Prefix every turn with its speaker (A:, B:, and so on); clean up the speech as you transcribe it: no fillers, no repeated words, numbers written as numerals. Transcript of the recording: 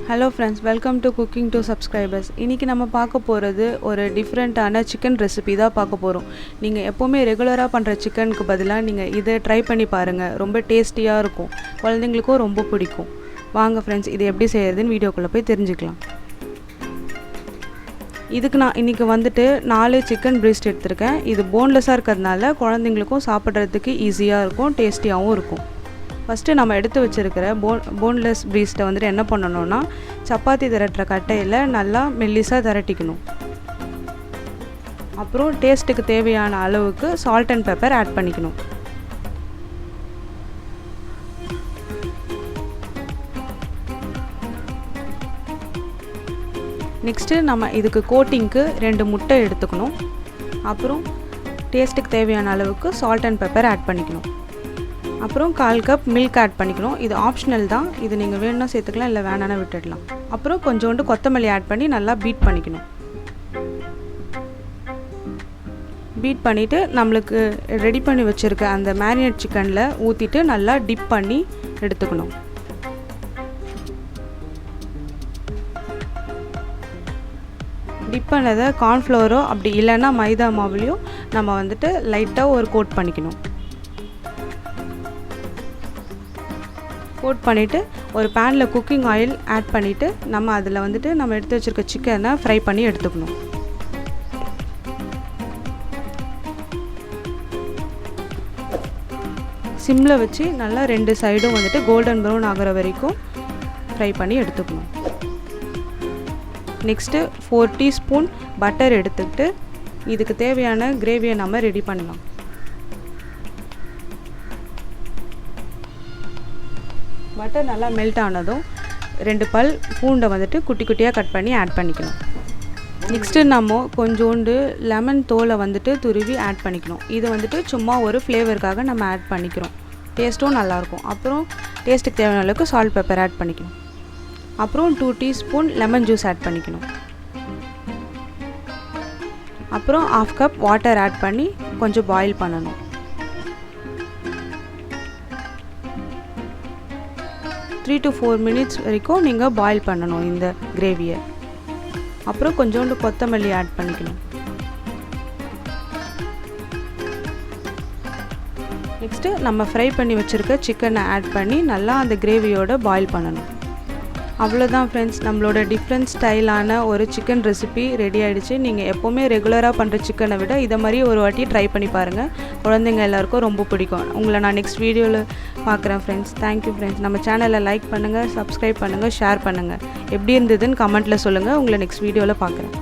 A: Hello friends, welcome to Cooking to Subscribers. இன்னைக்கு நம்ம பார்க்க போறது ஒரு டிஃபரண்டான சிக்கன் ரெசிபி தான் பார்க்க போறோம். நீங்க எப்பவுமே ரெகுலரா பண்ற சிக்கனுக்கு பதிலா நீங்க இத ட்ரை பண்ணி பாருங்க. ரொம்ப டேஸ்டியா இருக்கும். குழந்தைகளுக்கும் ரொம்ப பிடிக்கும். வாங்க friends, இது எப்படி செய்யறதுன்னு வீடியோக்குள்ள போய் தெரிஞ்சுக்கலாம். இதுக்கு நான் இன்னைக்கு வந்துட்டு 4 சிக்கன் பிரீஸ்ட் எடுத்துர்க்கேன். இது போன்லெஸ்ஸா இருக்கிறதுனால குழந்தைகளுக்கும் சாப்பிடுறதுக்கு ஈஸியா இருக்கும், டேஸ்டியாவும் இருக்கும். ஃபர்ஸ்ட் நம்ம எடுத்து வச்சிருக்கிற போன்லெஸ் பிரீஸ்ட்டை வந்துட்டு என்ன பண்ணணும்னா சப்பாத்தி திரட்டுற கட்டையில் நல்லா மெல்லிசாக திரட்டிக்கணும். அப்புறம் டேஸ்ட்டுக்கு தேவையான அளவுக்கு சால்ட் அண்ட் பெப்பர் ஆட் பண்ணிக்கணும். நெக்ஸ்ட்டு நம்ம இதுக்கு கோட்டிங்க்கு 2 முட்டை எடுத்துக்கணும். அப்புறம் டேஸ்ட்டுக்கு தேவையான அளவுக்கு சால்ட் அண்ட் பெப்பர் ஆட் பண்ணிக்கணும். அப்புறம் 1/4 கப் மில்க் ஆட் பண்ணிக்கணும். இது ஆப்ஷனல் தான். இது நீங்கள் வேணும்னா சேர்த்துக்கலாம், இல்லை வேணான்னா விட்டுடலாம். அப்புறம் கொஞ்சோண்டு கொத்தமல்லி ஆட் பண்ணி நல்லா பீட் பண்ணிக்கணும். பீட் பண்ணிவிட்டு நம்மளுக்கு ரெடி பண்ணி வச்சுருக்க அந்த மேரினேட் சிக்கனில் ஊற்றிட்டு நல்லா டிப் பண்ணி எடுத்துக்கணும். டிப் பண்ணதை கார்ன்ஃப்ளவரோ அப்படி இல்லைன்னா மைதா மாவுலையும் நம்ம வந்துட்டு லைட்டாக ஒரு கோட் பண்ணிக்கணும். கோட் பண்ணிவிட்டு ஒரு பேனில் குக்கிங் ஆயில் ஆட் பண்ணிவிட்டு நம்ம அதில் வந்துட்டு நம்ம எடுத்து வச்சுருக்க சிக்கனை ஃப்ரை பண்ணி எடுத்துக்கணும். சிம்மில் வச்சு நல்லா 2 சைடும் வந்துட்டு கோல்டன் ப்ரௌன் ஆகிற வரைக்கும் ஃப்ரை பண்ணி எடுத்துக்கணும். நெக்ஸ்ட்டு 4 டீஸ்பூன் பட்டர் எடுத்துக்கிட்டு இதுக்கு தேவையான கிரேவியை நம்ம ரெடி பண்ணலாம். பட்டர் நல்லா மெல்ட் ஆனதும் 2 பல் பூண்டை வந்துட்டு குட்டி குட்டியாக கட் பண்ணி ஆட் பண்ணிக்கணும். நெக்ஸ்ட்டு நம்ம கொஞ்சோண்டு லெமன் தோலை வந்துட்டு துருவி ஆட் பண்ணிக்கணும். இது வந்துட்டு சும்மா ஒரு ஃப்ளேவருக்காக நம்ம ஆட் பண்ணிக்கிறோம். டேஸ்ட்டும் நல்லாயிருக்கும். அப்புறம் டேஸ்ட்டுக்கு தேவையான அளவுக்கு சால்ட் பெப்பர் ஆட் பண்ணிக்கணும். அப்புறம் 2 டீஸ்பூன் லெமன் ஜூஸ் ஆட் பண்ணிக்கணும். அப்புறம் 1/2 கப் வாட்டர் ஆட் பண்ணி கொஞ்சம் பாயில் பண்ணணும். 3 to 4 minutes வரைக்கும் நீங்கள் பாயில் பண்ணணும் இந்த கிரேவியை. அப்புறம் கொஞ்சோண்டு கொத்தமல்லி ஆட் பண்ணிக்கணும். நெக்ஸ்ட்டு நம்ம ஃப்ரை பண்ணி வச்சுருக்க சிக்கனை ஆட் பண்ணி நல்லா அந்த கிரேவியோட பாயில் பண்ணணும். அவ்வளோதான் ஃப்ரெண்ட்ஸ், நம்மளோட டிஃப்ரெண்ட் ஸ்டைலான ஒரு சிக்கன் ரெசிபி ரெடி ஆகிடுச்சு. நீங்கள் எப்போவுமே ரெகுலராக பண்ணுற சிக்கனை விட இதை மாதிரி ஒரு வாட்டி ட்ரை பண்ணி பாருங்கள். குழந்தைங்க எல்லாருக்கும் ரொம்ப பிடிக்கும். உங்களை நான் நெக்ஸ்ட் வீடியோவில் பார்க்குறேன் ஃப்ரெண்ட்ஸ். Thank you friends. நம்ம சேனலை லைக் பண்ணுங்கள், சப்ஸ்கிரைப் பண்ணுங்கள், ஷேர் பண்ணுங்கள். எப்படி இருந்ததுன்னு கமெண்ட்டில் சொல்லுங்கள். உங்களை நெக்ஸ்ட் வீடியோவில் பார்க்குறேன்.